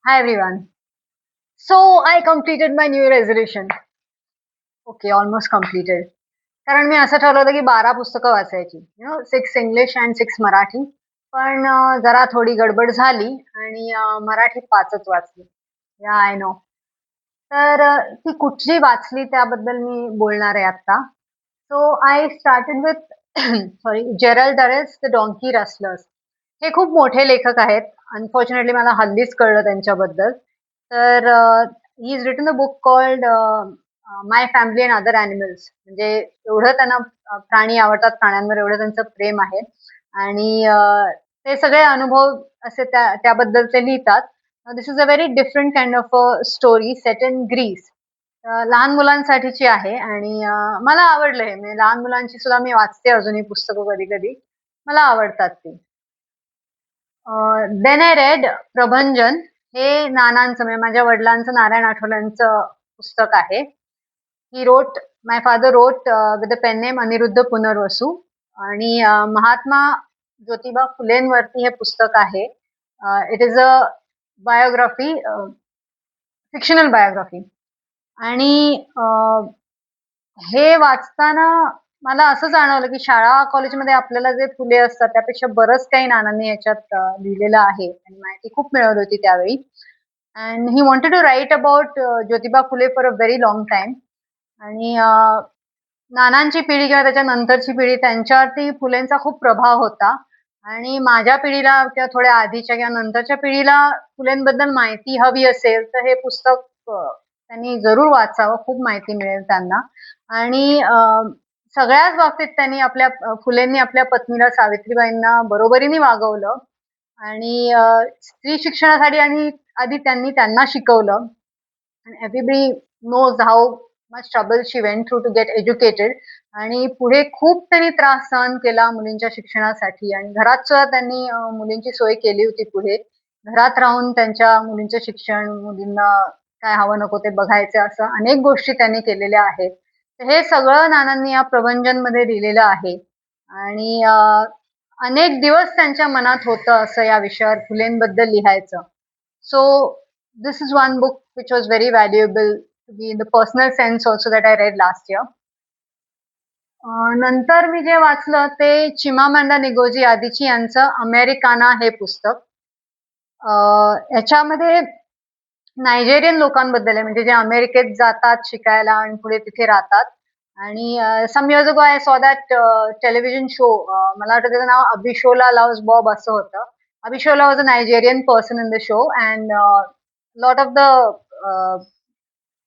Hi everyone. So I completed my new resolution. Okay, almost completed. कारण मी असं ठरवलं होतं की 12 पुस्तकं वाचायची. 6 इंग्लिश अँड 6 मराठी. पण जरा थोडी गडबड झाली आणि मराठी 5च वाचली. या आय नो. तर ती कुठली वाचली त्याबद्दल मी बोलणार आहे आता. So I started with sorry Gerald Durrell's the donkey rustlers. हे खूप मोठे लेखक आहेत. अनफॉर्च्युनेटली मला हल्लीच कळलं त्यांच्याबद्दल. तर he is written a book called my family and other animals. म्हणजे एवढं त्यांना प्राणी आवडतात, प्राण्यांवर एवढं त्यांचं प्रेम आहे. आणि ते सगळे अनुभव असे त्याबद्दल ते लिहितात. This is a very different kind of a story set in Greece. लहान मुलांसाठीची आहे आणि मला आवडलं हे. म्हणजे लहान मुलांची सुद्धा मी वाचते अजूनही पुस्तकं कधी-कधी. मला आवडतात ती. Then I read Prabhanjan. हे नानांचं म्हणजे माझ्या वडिलांचं नारायण आठवलेंचं पुस्तक आहे. He wrote my father wrote with the pen name Aniruddha Punarvasu. आणि महात्मा ज्योतिबा फुलेंवरती हे पुस्तक आहे. It is a biography, fictional biography. आणि हे वाचताना मला असं जाणवलं, की शाळा कॉलेजमध्ये आपल्याला जे फुले असतात त्यापेक्षा बरंच काही नानांनी याच्यात लिहिलेलं आहे आणि माहिती खूप मिळत होती त्यावेळी. And he wanted to write about Jyotiba Phule for a very long time. आणि नानांची पिढी किंवा त्याच्या नंतरची पिढी त्यांच्यावरती फुलेंचा खूप प्रभाव होता. आणि माझ्या पिढीला किंवा थोड्या आधीच्या किंवा नंतरच्या पिढीला फुलेंबद्दल माहिती हवी असेल, तर हे पुस्तक त्यांनी जरूर वाचावं. खूप माहिती मिळेल त्यांना. आणि सगळ्याच बाबतीत त्यांनी फुलेंनी आपल्या पत्नीला सावित्रीबाईंना बरोबरीने वागवलं आणि स्त्री शिक्षणासाठी आणि आधी त्यांनी त्यांना शिकवलं. And everybody knows how much trouble she went through to get educated. आणि पुढे खूप त्यांनी त्रास सहन केला मुलींच्या शिक्षणासाठी आणि घरात सुद्धा त्यांनी मुलींची सोय केली होती पुढे. घरात राहून त्यांच्या मुलींचं शिक्षण, मुलींना काय हवं नको ते बघायचं असं अनेक गोष्टी त्यांनी केलेल्या आहेत. तर हे सगळं नानांनी या प्रबंधनमध्ये लिहिलेलं आहे. आणि अनेक दिवस त्यांच्या मनात होतं असं या विषयावर फुलेंबद्दल लिहायचं. So this is one book which was very valuable to me in the personal sense also that I read last year. नंतर मी जे वाचलं ते चिमामांडा निगोजी आदिची यांचं अमेरिकाना हे पुस्तक. याच्यामध्ये नायजेरियन लोकांबद्दल आहे म्हणजे जे अमेरिकेत जातात शिकायला आणि पुढे तिथे राहतात. आणि some years ago I saw that television show. मला वाटतं त्याचं नाव अबिशोला लव्स बॉब असं होतं. Abishola was a Nigerian person in the show and lot of the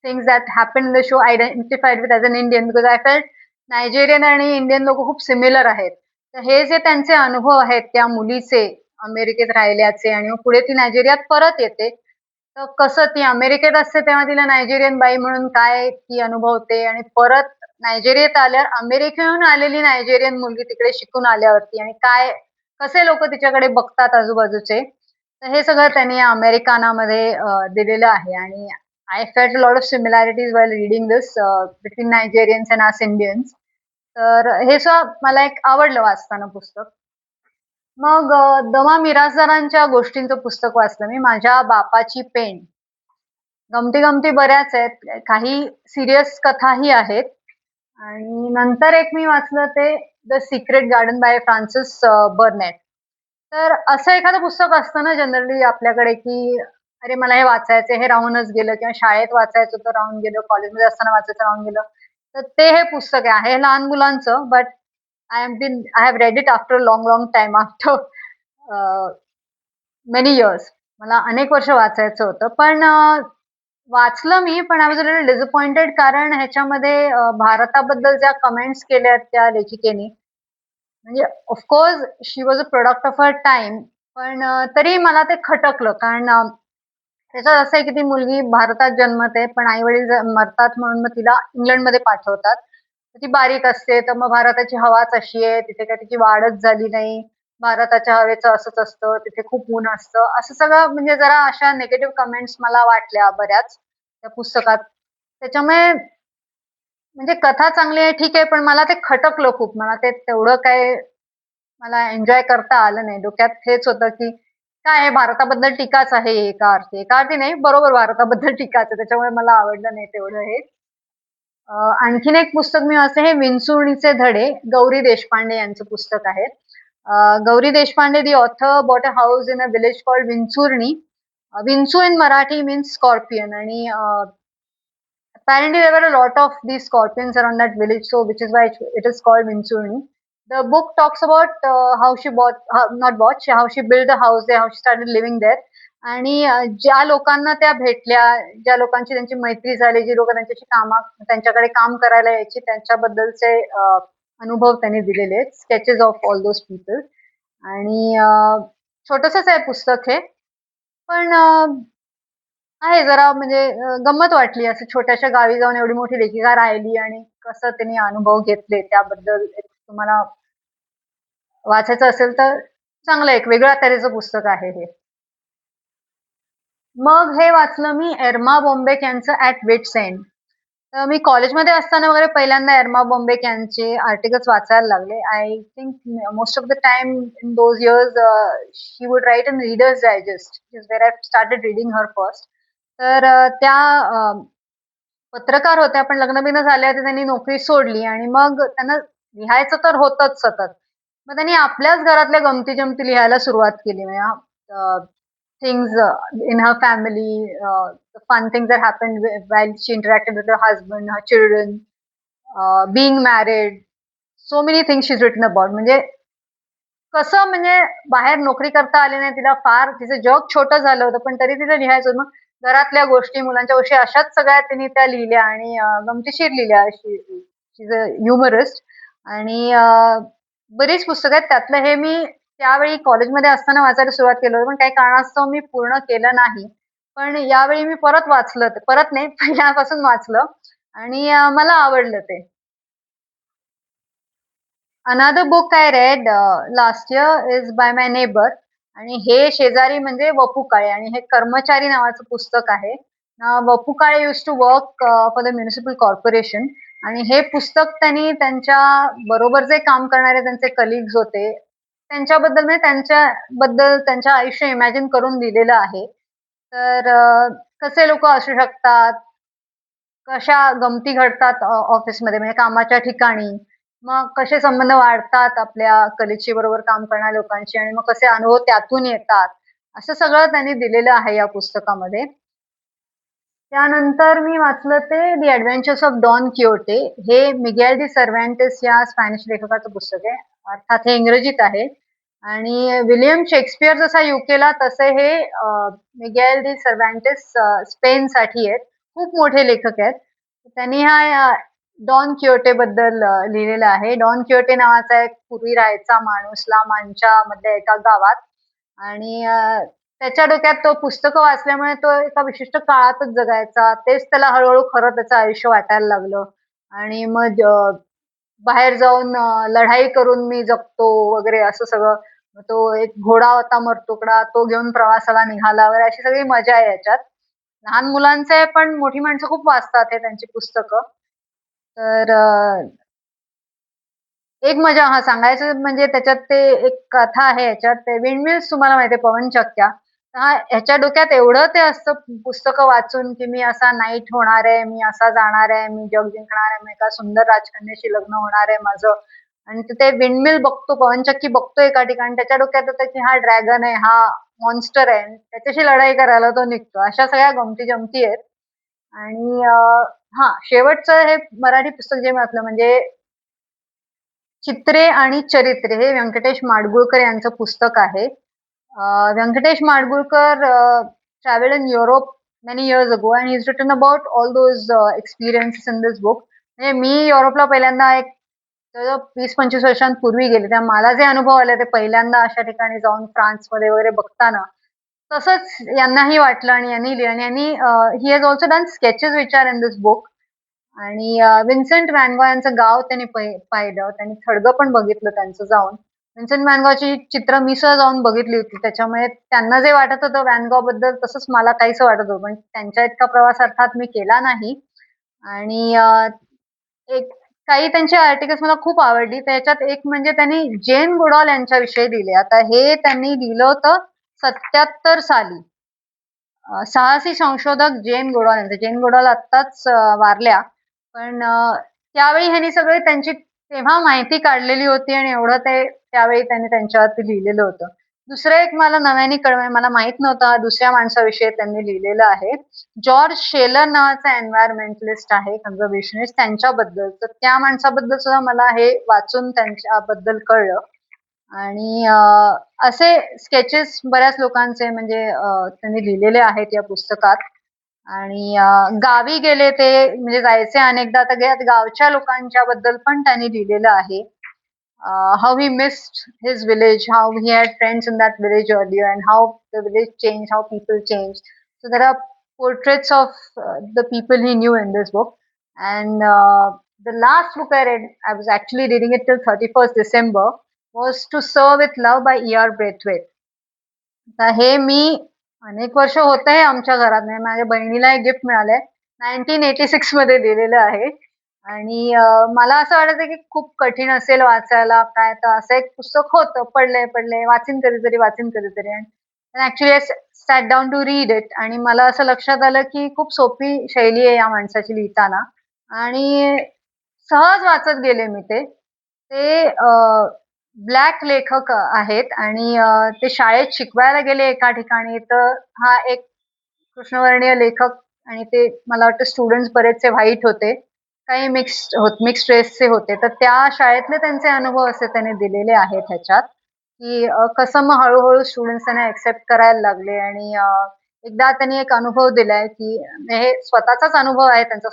things that happened in the show identified with as an Indian because I felt Nigerian आणि Indian लोक खूप similar आहेत. तर हे जे त्यांचे अनुभव आहेत त्या मुलीचे अमेरिकेत राहिल्याचे आणि मग पुढे ती नायजेरियात परत येते. तर कसं ती अमेरिकेत असते तेव्हा तिला नायजेरियन बाई म्हणून काय ती अनुभवते आणि परत नायजेरियात आल्यावर अमेरिकेहून आलेली नायजेरियन मुलगी तिकडे शिकून आल्यावरती आणि कसे लोक तिच्याकडे बघतात आजूबाजूचे. तर हे सगळं त्यांनी या अमेरिकानामध्ये दिलेलं आहे आणि I felt a lot of similarities while reading this between Nigerians and us Indians. तर हे सुद्धा मला एक आवडलं वाचताना पुस्तक. मग दमा मिरासदारांच्या गोष्टींचं पुस्तक वाचलं मी. माझ्या बापाची पेन. गमती-गमती बऱ्याच आहेत. काही सीरियस कथाही आहेत. आणि नंतर एक मी वाचलं ते the secret garden by Frances Burnett. तर असं एखादं पुस्तक असतं ना जनरली आपल्याकडे, की अरे मला हे वाचायचंय, हे राहूनच गेलं किंवा शाळेत वाचायचं होतं राहून गेलं, कॉलेजमध्ये असताना वाचायचं राहून गेलं. तर ते हे पुस्तक आहे. हे लहान मुलांचं but I have read it after long, long time after many years. मला अनेक वर्ष वाचायचं होतं. पण वाचलं मी, पण I was a little disappointed कारण ह्याच्यामध्ये भारताबद्दल ज्या कमेंट्स केल्यात त्या लेखिकेने, म्हणजे of course she was a product of her time. पण तरी मला ते खटकलं कारण त्याच्यात असं आहे की ती मुलगी भारतात जन्मते, पण आई-वडील मरतात म्हणून मग तिला इंग्लंडमध्ये पाठवतात. तर ती बारीक असते, तर मग भारताची हवाच अशी आहे, तिथे काही तिची वाढच झाली नाही. भारताच्या हवेचं असंच असतं, तिथे खूप ऊन असतं. असं सगळं म्हणजे जरा अशा निगेटिव्ह कमेंट्स मला वाटल्या बऱ्याच त्या पुस्तकात. त्याच्यामुळे म्हणजे कथा चांगली आहे ठीक आहे, पण मला ते खटकलं खूप. मला ते तेवढं काही मला एन्जॉय करता आलं नाही. डोक्यात हेच होतं की काय आहे भारताबद्दल टीकाच आहे एका अर्थी. एका अर्थी नाही, बरोबर भारताबद्दल टीकाच आहे. त्याच्यामुळे मला आवडलं नाही तेवढं हे. आणखीन एक पुस्तक मी वाचले हे विंचुर्णीचे धडे, गौरी देशपांडे यांचं पुस्तक आहे. Gauri Deshpande the author bought a house in a village called Vinchurni. Vinchu in Marathi means scorpion आणि apparently there were a lot of these scorpions around that village, so which is why it is called Vinchurni. The book talks about how she bought, not bought, how she built a house there, how she started living there. आणि ज्या लोकांना त्या भेटल्या, ज्या लोकांची त्यांची मैत्री झाली, जी लोक त्यांच्याकडे काम करायला यायची, त्यांच्याबद्दलचे अनुभव त्यांनी दिलेले आहेत. Sketches of all those people. आणि छोटंसंच आहे पुस्तक हे, पण आहे जरा म्हणजे गंमत वाटली असं छोट्याशा गावी जाऊन एवढी मोठी लेखिका राहिली आणि कसं तिने अनुभव घेतले त्याबद्दल एक तुम्हाला वाचायचं असेल तर चांगलं एक वेगळ्या तऱ्हेचं पुस्तक आहे हे. मग हे वाचलं मी एर्मा बॉम्बेक यांचं ॲट विट्स एंड. तर मी कॉलेजमध्ये असताना वगैरे पहिल्यांदा एर्मा बॉम्बेक यांचे आर्टिकल्स वाचायला लागले. I think most of the time in those years she would write in Reader's Digest is where I started reading her first. तर त्या पत्रकार होत्या पण लग्न-बिग्न झाल्यावर त्यांनी नोकरी सोडली आणि मग त्यांना लिहायचं तर होतंच सतत. मग त्यांनी आपल्याच घरातल्या गमती-जमती लिहायला सुरुवात केली. म्हणजे things in her family, fun things that happened while she interacted with her husband, her children, being married. So many things she's written about. म्हणजे कसं म्हणजे बाहेर नोकरी करता आली नाही तिला फार तिचं जग छोटं झालं होतं पण तरी तिला लिहायचं होतं. मग घरातल्या गोष्टी, मुलांच्या गोष्टी अशाच सगळ्या तिने त्या लिहिल्या आणि गमतीशीर लिहिल्या. शी इज अ ह्युमरिस्ट आणि बरीच पुस्तकं आहेत. त्यातलं हे मी त्यावेळी कॉलेजमध्ये असताना वाचायला सुरुवात केलं होतं, पण काही कारणास्तव मी पूर्ण केलं नाही. पण यावेळी मी परत वाचलं ते. परत नाही, पहिल्यापासून वाचलं आणि मला आवडलं ते. Another book I read last year is by my neighbour आणि हे शेजारी म्हणजे वपू काळे आणि हे कर्मचारी नावाचं पुस्तक आहे. Vapu Kale used to work for the municipal corporation आणि हे पुस्तक त्यांनी त्यांच्या बरोबर जे काम करणारे त्यांचे कलिग्स होते, त्यांच्याबद्दल म्हणजे त्यांच्याबद्दल त्यांचं आयुष्य इमॅजिन करून लिहिलेलं आहे. तर कसे लोकं असू शकतात, कशा गमती घडतात ऑफिसमध्ये म्हणजे कामाच्या ठिकाणी. मग कसे संबंध वाढतात आपल्या कलिगशी बरोबर काम करणाऱ्या लोकांशी आणि मग कसे अनुभव त्यातून येतात. असं सगळं त्यांनी दिलेलं आहे या पुस्तकामध्ये. त्यानंतर मी वाचलं ते दी एडव्हेंचर्स ऑफ डॉन क्योटे. हे मिगेल दी सर्व्हान्टिस या स्पॅनिश लेखकाचं पुस्तक आहे. अर्थात हे इंग्रजीत आहे. आणि विलियम शेक्सपियर जसा युकेला तसे हे मिगेल दी सर्व्हान्टिस स्पेनसाठी आहेत. खूप मोठे लेखक आहेत. त्यांनी हा डॉन क्योटे बद्दल लिहिलेलं आहे. डॉन क्योटे नावाचा एक पूर्वी राहायचा माणूस ला मांचामधल्या एका गावात आणि त्याच्या डोक्यात तो पुस्तकं वाचल्यामुळे तो एका विशिष्ट काळातच जगायचा. तेच त्याला हळू-हळू खरं त्याचं आयुष्य वाटायला लागलं आणि मग बाहेर जाऊन लढाई करून मी जगतो वगैरे असं सगळं. मग तो एक घोडा होता मरतुकडा, तो घेऊन प्रवासाला निघाला वगैरे अशी सगळी मजा आहे याच्यात. लहान मुलांचं आहे, पण मोठी माणसं खूप वाचतात हे त्यांची पुस्तकं. तर एक मजा हां, सांगायचं म्हणजे त्याच्यात ते एक कथा आहे ह्याच्यात ते विंडमिल्स तुम्हाला माहिती आहे पवनचक्क्या. हां, ह्याच्या डोक्यात एवढं ते असतं पुस्तकं वाचून, की मी असा नाईट होणार आहे, मी असा जाणार आहे, मी जग जिंकणार आहे, मी एका सुंदर राजकन्याशी लग्न होणार आहे माझं. आणि ते विंडमिल बघतो, पवनचक्की बघतो एका ठिकाणी. त्याच्या डोक्यात होतं, की हा ड्रॅगन आहे, हा मॉन्स्टर आहे. त्याच्याशी लढाई करायला तो निघतो. अशा सगळ्या गमती-जमती आहेत. आणि शेवटचं हे मराठी पुस्तक जे मी वाचलं म्हणजे चित्रे आणि चरित्रे हे व्यंकटेश माडगूळकर यांचं पुस्तक आहे. Venkatesh Madgulkar traveled in Europe many years ago and he's written about all those experiences in this book. म्हणजे मी युरोपला पहिल्यांदा एक 20-25 वर्षांपूर्वी गेले. तेव्हा मला जे अनुभव आले ते पहिल्यांदा अशा ठिकाणी जाऊन फ्रान्समध्ये वगैरे बघताना, तसंच यांनाही वाटलं आणि यांनी लिहिलं आणि यांनी he has also done sketches which are in this book. आणि विन्सेंट व्हॅन गॉ यांचं गाव त्यांनी पाहिलं. त्यांनी थडगं पण बघितलं त्यांचं जाऊन. विन्सेंट व्हॅन गॉची चित्र मी सुद्धा जाऊन बघितली होती. त्याच्यामुळे त्यांना जे वाटत होतं व्हॅन गॉबद्दल तसंच मला काहीसं वाटत होतं. पण त्यांच्या इतका प्रवास अर्थात मी केला नाही. आणि एक काही त्यांची आर्टिकल्स मला खूप आवडली. त्याच्यात एक म्हणजे त्यांनी जेन गुडॉल यांच्याविषयी लिहिले. आता हे त्यांनी लिहिलं होतं 1977 साली साहसी संशोधक जेन गोडाल यांचे. जेन गोडाल आत्ताच वारल्या. पण त्यावेळी ह्यांनी सगळे त्यांची तेव्हा माहिती काढलेली होती आणि एवढं ते त्यावेळी त्यांनी त्यांच्यावरती लिहिलेलं होतं. दुसरं एक मला नव्याने कळलंय, मला माहित नव्हतं हा दुसऱ्या माणसाविषयी त्यांनी लिहिलेलं आहे. जॉर्ज शेलर नावाचा एन्व्हायर्नमेंटलिस्ट आहे, कन्झर्वेशनिस्ट त्यांच्याबद्दल. तर त्या माणसाबद्दल सुद्धा मला हे वाचून त्यांच्याबद्दल कळलं. आणि असे स्केचेस बऱ्याच लोकांचे म्हणजे त्यांनी लिहिलेले आहेत या पुस्तकात. आणि गावी गेले ते म्हणजे जायचे अनेकदा, तर गावच्या लोकांच्या बद्दल पण त्यांनी लिहिलेलं आहे. How he missed his village, how he had friends in that village earlier and how the village change, how people change. So there are portraits of the people he knew in this book. And the last book I read, I was actually reading it till 31st December, was To Serve with Love by E.R. Braithwaite. तर हे मी अनेक वर्ष होत आहे आमच्या घरात, म्हणजे माझ्या बहिणीला एक गिफ्ट मिळालंय. 1986 मध्ये दिलेलं आहे. आणि मला असं वाटायचं की खूप कठीण असेल वाचायला काय, तर असं एक पुस्तक होतं, पडलंय वाचीन कधीतरी. आणि actually I sat down to read it आणि मला असं लक्षात आलं की खूप सोपी शैली आहे या माणसाची लिहिताना. आणि सहज वाचत गेले मी ते. ते ब्लॅक लेखक आहेत आणि ते शाळेत शिकवायला गेले एका ठिकाणी, तर हा एक कृष्णवर्णीय लेखक आणि ते मला वाटतं स्टुडंट्स बरेचसे व्हाईट होते. काही मिक्स्ड रेसचे होते. तर त्या शाळेतले त्यांचे अनुभव असे त्यांनी दिलेले आहेत ह्याच्यात, की कसं मग हळू स्टुडंट्स त्यांना एक्सेप्ट करायला लागले. आणि एकदा त्यांनी एक अनुभव दिलाय, की हे स्वतःचाच अनुभव आहे त्यांचा,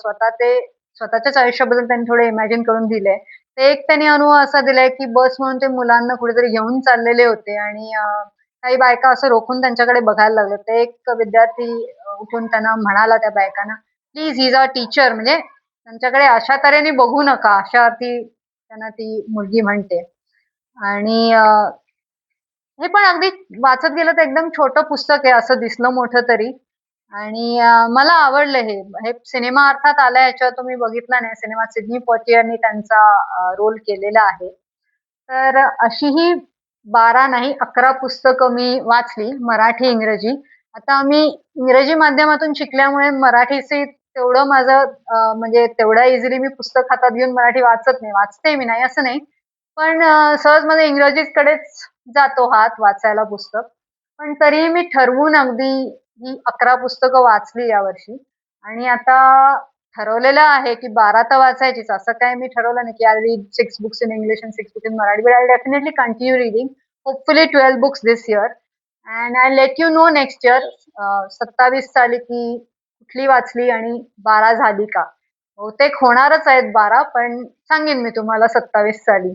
स्वतःच्याच आयुष्याबद्दल त्यांनी थोडे इमॅजिन करून दिलंय. ते एक त्यांनी अनुभव असा दिलाय, की बस म्हणून ते मुलांना कुठेतरी घेऊन चाललेले होते आणि काही बायका असं रोखून त्यांच्याकडे बघायला लागले. ते एक विद्यार्थी उठून त्यांना म्हणाला त्या बायकांना, "please he is our teacher." म्हणजे त्यांच्याकडे अशा तऱ्हेने बघू नका, अशा अर्थी त्यांना ती मुलगी म्हणते. आणि हे पण अगदी वाचत गेलं तर एकदम छोटं पुस्तक आहे, असं दिसलं मोठं तरी. आणि मला आवडलं हे. हे सिनेमा अर्थात आलाय, याच्यावर तुम्ही बघितला नाही. सिनेमात सिडनी पोitier त्यांचा रोल केलेला आहे. तर अशी ही 12 नाही 11 पुस्तकं मी वाचली, मराठी, इंग्रजी. आता मी इंग्रजी माध्यमातून शिकल्यामुळे मराठीचे तेवढं माझं म्हणजे तेवढ्या इझिली मी पुस्तक हातात घेऊन मराठी वाचत नाही. वाचते मी, नाही असं नाही. पण सहज माझं इंग्रजीकडेच जातो हात वाचायला पुस्तक. पण तरीही मी ठरवून अगदी ही 11 पुस्तकं वाचली यावर्षी. आणि आता ठरवलेलं आहे, की 12 तर वाचायचीच. असं काही मी ठरवलं नाही, की I read 6 books in English and 6 books in Marathi. But I definitely continue reading. Hopefully 12 books this year. And I let you know next year 27 साली की कुठली वाचली आणि 12 झाली का. बहुतेक होणारच आहेत 12, पण सांगेन मी तुम्हाला 27 साली.